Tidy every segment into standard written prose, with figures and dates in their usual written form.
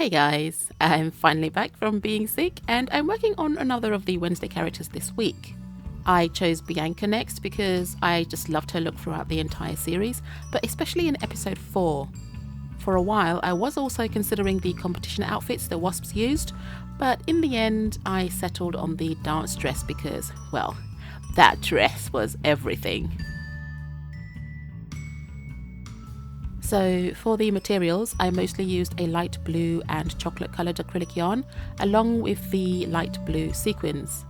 Hey guys, I'm finally back from being sick and I'm working on another of the Wednesday characters this week. I chose Bianca next because I just loved her look throughout the entire series, but especially in episode 4. For a while I was also considering the competition outfits the Wasps used, but in the end I settled on the dance dress because, well, that dress was everything. So for the materials, I mostly used a light blue and chocolate coloured acrylic yarn, along with the light blue sequins.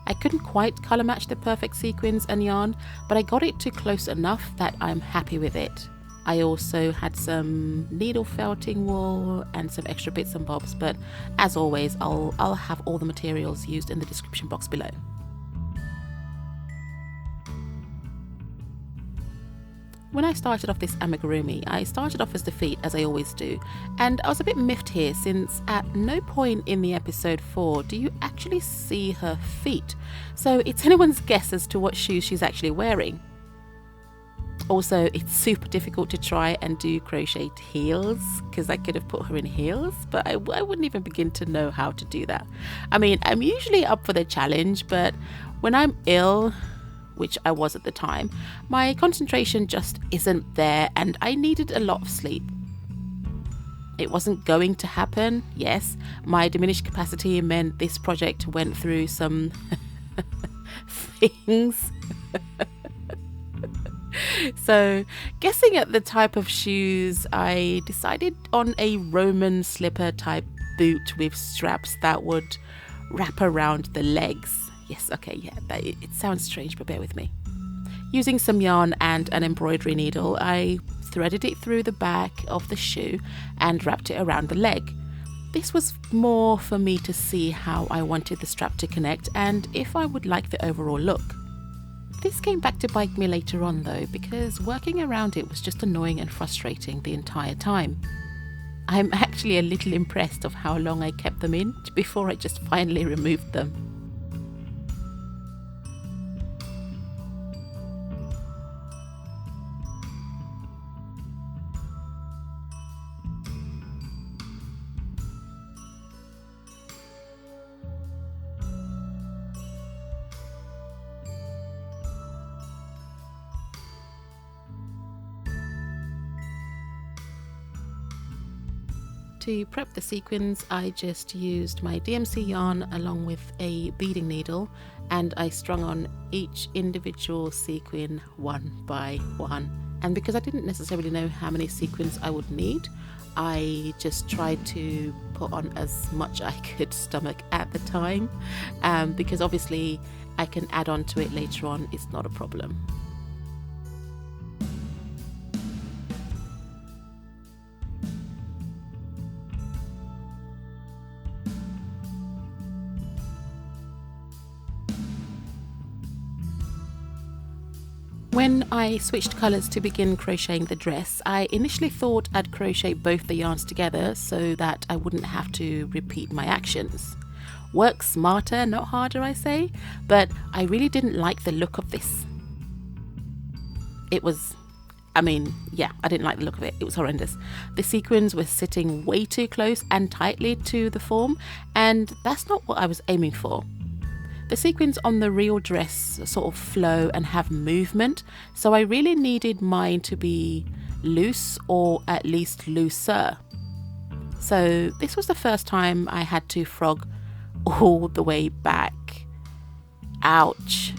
I couldn't quite colour match the perfect sequins and yarn, but I got it to close enough that I'm happy with it. I also had some needle felting wool and some extra bits and bobs, but as always, I'll have all the materials used in the description box below. When I started off this amigurumi, I started off as the feet, as I always do, and I was a bit miffed here since at no point in the episode 4 do you actually see her feet, so it's anyone's guess as to what shoes she's actually wearing. Also, it's super difficult to try and do crocheted heels, because I could have put her in heels, but I wouldn't even begin to know how to do that. I mean, I'm usually up for the challenge, but when I'm ill, which I was at the time, my concentration just isn't there and I needed a lot of sleep. It wasn't going to happen. Yes, my diminished capacity meant this project went through some things. So, guessing at the type of shoes, I decided on a Roman slipper type boot with straps that would wrap around the legs. Yes, okay, yeah, it sounds strange, but bear with me. Using some yarn and an embroidery needle, I threaded it through the back of the shoe and wrapped it around the leg. This was more for me to see how I wanted the strap to connect and if I would like the overall look. This came back to bite me later on though, because working around it was just annoying and frustrating the entire time. I'm actually a little impressed of how long I kept them in before I just finally removed them. To prep the sequins, I just used my DMC yarn along with a beading needle, and I strung on each individual sequin one by one. And because I didn't necessarily know how many sequins I would need, I just tried to put on as much I could stomach at the time, because obviously I can add on to it later on, it's not a problem. When I switched colours to begin crocheting the dress, I initially thought I'd crochet both the yarns together so that I wouldn't have to repeat my actions. Work smarter, not harder, I say, but I really didn't like the look of this. I didn't like the look of it. It was horrendous. The sequins were sitting way too close and tightly to the form, and that's not what I was aiming for. The sequins on the real dress sort of flow and have movement, so I really needed mine to be loose or at least looser. So this was the first time I had to frog all the way back. Ouch.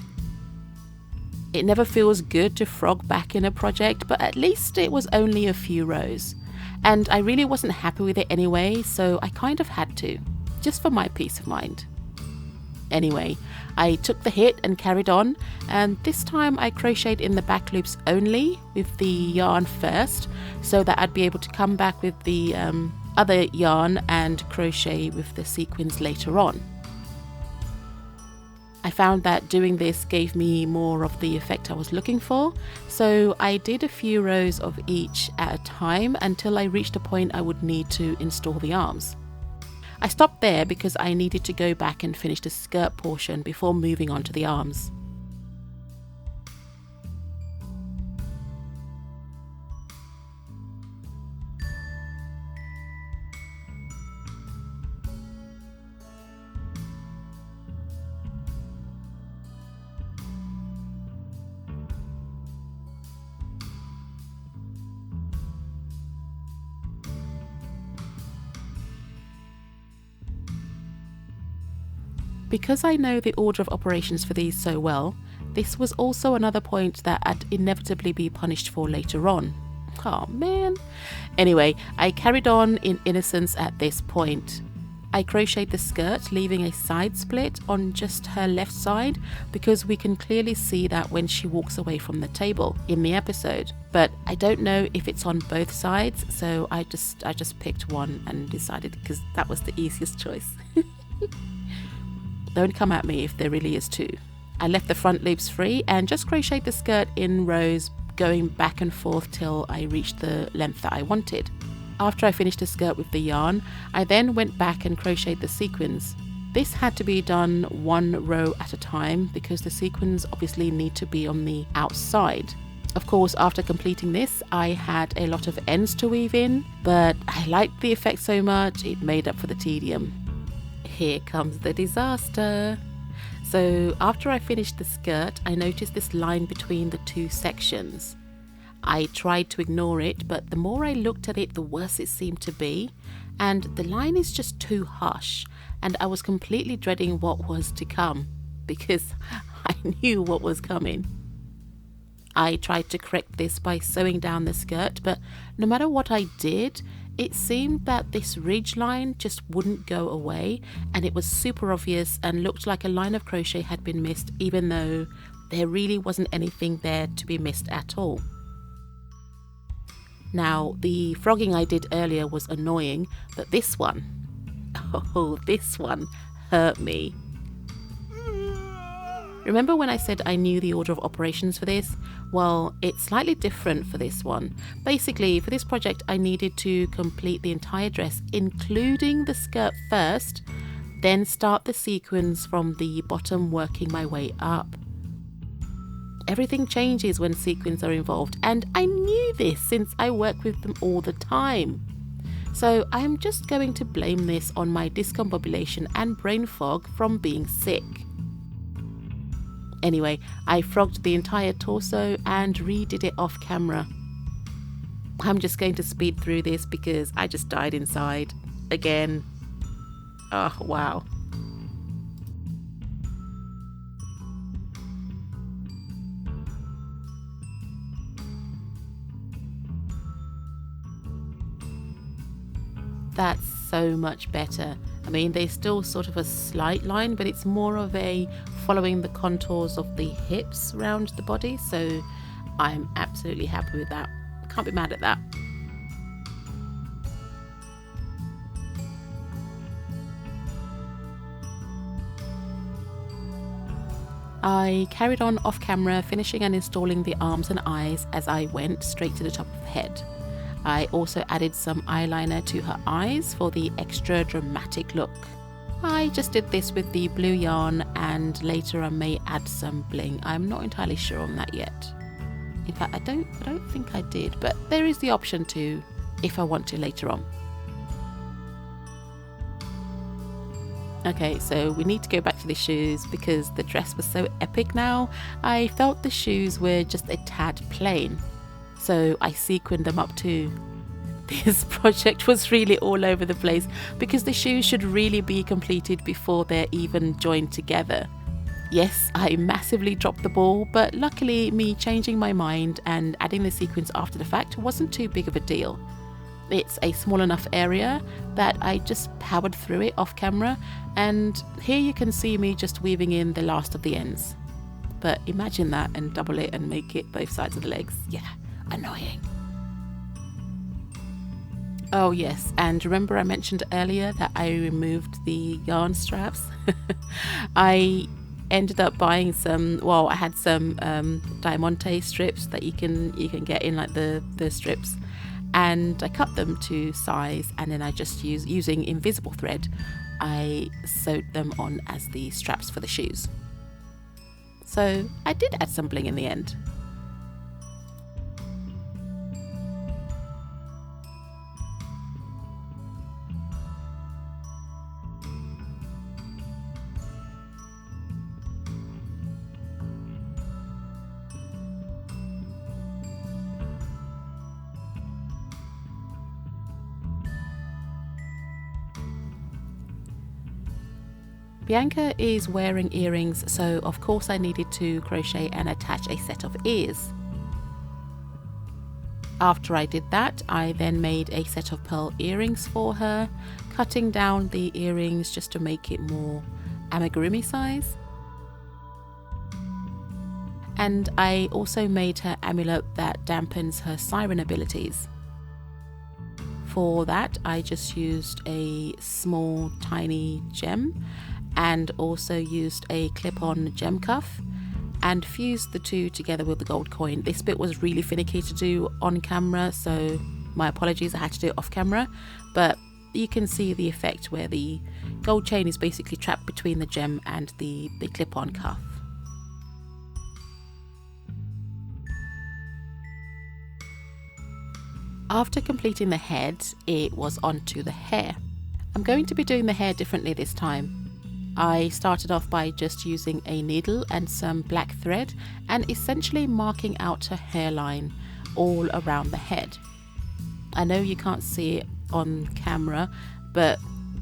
It never feels good to frog back in a project, but at least it was only a few rows. And I really wasn't happy with it anyway, so I kind of had to, just for my peace of mind. Anyway, I took the hit and carried on, and this time I crocheted in the back loops only with the yarn first, so that I'd be able to come back with the other yarn and crochet with the sequins later on. I found that doing this gave me more of the effect I was looking for, so I did a few rows of each at a time until I reached a point I would need to install the arms. I stopped there because I needed to go back and finish the skirt portion before moving on to the arms. Because I know the order of operations for these so well, this was also another point that I'd inevitably be punished for later on. Oh man. Anyway, I carried on in innocence at this point. I crocheted the skirt, leaving a side split on just her left side because we can clearly see that when she walks away from the table in the episode. But I don't know if it's on both sides, so I just picked one and decided because that was the easiest choice. Don't come at me if there really is two. I left the front loops free and just crocheted the skirt in rows, going back and forth till I reached the length that I wanted. After I finished the skirt with the yarn, I then went back and crocheted the sequins. This had to be done one row at a time because the sequins obviously need to be on the outside. Of course, after completing this, I had a lot of ends to weave in, but I liked the effect so much it made up for the tedium. Here comes the disaster. So after I finished the skirt, I noticed this line between the two sections. I tried to ignore it, but the more I looked at it, the worse it seemed to be. And the line is just too harsh, and I was completely dreading what was to come, because I knew what was coming. I tried to correct this by sewing down the skirt, but no matter what I did, it seemed that this ridge line just wouldn't go away, and it was super obvious and looked like a line of crochet had been missed, even though there really wasn't anything there to be missed at all. Now, the frogging I did earlier was annoying, but this one hurt me. Remember when I said I knew the order of operations for this? Well, it's slightly different for this one. Basically, for this project, I needed to complete the entire dress, including the skirt first, then start the sequins from the bottom, working my way up. Everything changes when sequins are involved, and I knew this since I work with them all the time. So I am just going to blame this on my discombobulation and brain fog from being sick. Anyway, I frogged the entire torso and redid it off camera. I'm just going to speed through this because I just died inside again. Oh, wow. That's so much better. I mean, there's still sort of a slight line, but it's more of a following the contours of the hips around the body, so I'm absolutely happy with that. Can't be mad at that. I carried on off camera, finishing and installing the arms and eyes as I went straight to the top of the head. I also added some eyeliner to her eyes for the extra dramatic look. I just did this with the blue yarn, and later I may add some bling. I'm not entirely sure on that yet. In fact, I don't think I did, but there is the option to if I want to later on. Okay, so we need to go back to the shoes because the dress was so epic now. I felt the shoes were just a tad plain. So I sequined them up too. This project was really all over the place because the shoes should really be completed before they're even joined together. Yes, I massively dropped the ball, but luckily me changing my mind and adding the sequins after the fact wasn't too big of a deal. It's a small enough area that I just powered through it off camera, and here you can see me just weaving in the last of the ends. But imagine that and double it and make it both sides of the legs. Yeah. Annoying. Oh yes, and remember I mentioned earlier that I removed the yarn straps? I ended up buying some, well, I had some Diamante strips that you can get in like the strips, and I cut them to size, and then I just using invisible thread, I sewed them on as the straps for the shoes. So I did add some bling in the end. Bianca is wearing earrings, so of course I needed to crochet and attach a set of ears. After I did that, I then made a set of pearl earrings for her, cutting down the earrings just to make it more amigurumi size. And I also made her amulet that dampens her siren abilities. For that, I just used a small tiny gem and also used a clip-on gem cuff and fused the two together with the gold coin. This bit was really finicky to do on camera, so my apologies, I had to do it off camera, but you can see the effect where the gold chain is basically trapped between the gem and the clip-on cuff. After completing the head, it was onto the hair. I'm going to be doing the hair differently this time. I started off by just using a needle and some black thread and essentially marking out her hairline all around the head. I know you can't see it on camera, but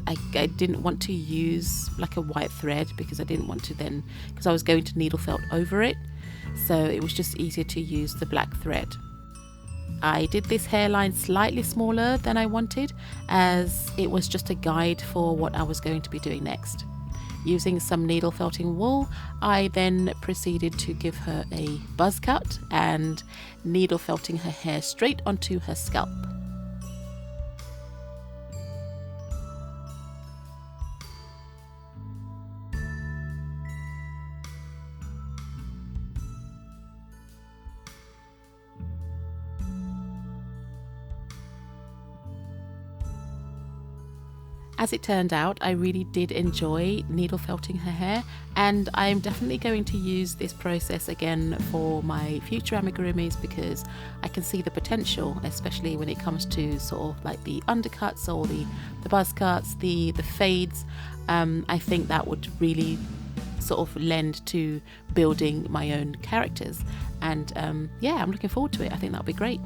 I didn't want to use like a white thread because I didn't want to then, because I was going to needle felt over it, so it was just easier to use the black thread. I did this hairline slightly smaller than I wanted, as it was just a guide for what I was going to be doing next. Using some needle felting wool, I then proceeded to give her a buzz cut and needle felting her hair straight onto her scalp. As it turned out, I really did enjoy needle felting her hair, and I'm definitely going to use this process again for my future amigurumis because I can see the potential, especially when it comes to sort of like the undercuts or the buzz cuts, the fades. I think that would really sort of lend to building my own characters, and yeah, I'm looking forward to it. I think that'll be great.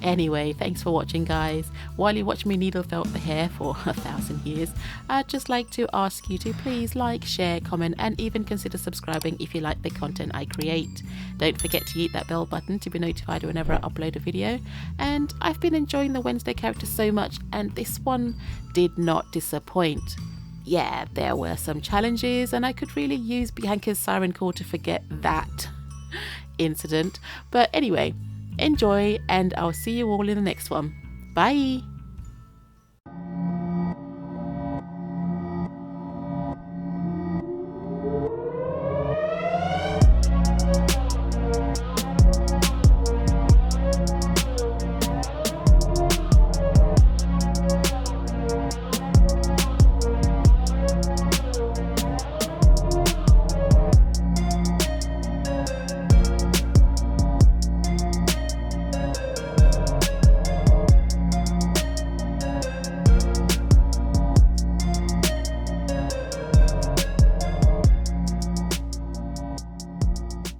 Anyway, thanks for watching, guys. While you watch me needle felt the hair for 1,000 years, I'd just like to ask you to please like, share, comment, and even consider subscribing if you like the content I create. Don't forget to hit that bell button to be notified whenever I upload a video. And I've been enjoying the Wednesday characters so much, and this one did not disappoint. Yeah, there were some challenges, and I could really use Bianca's siren call to forget that incident. But anyway, enjoy, and I'll see you all in the next one. Bye!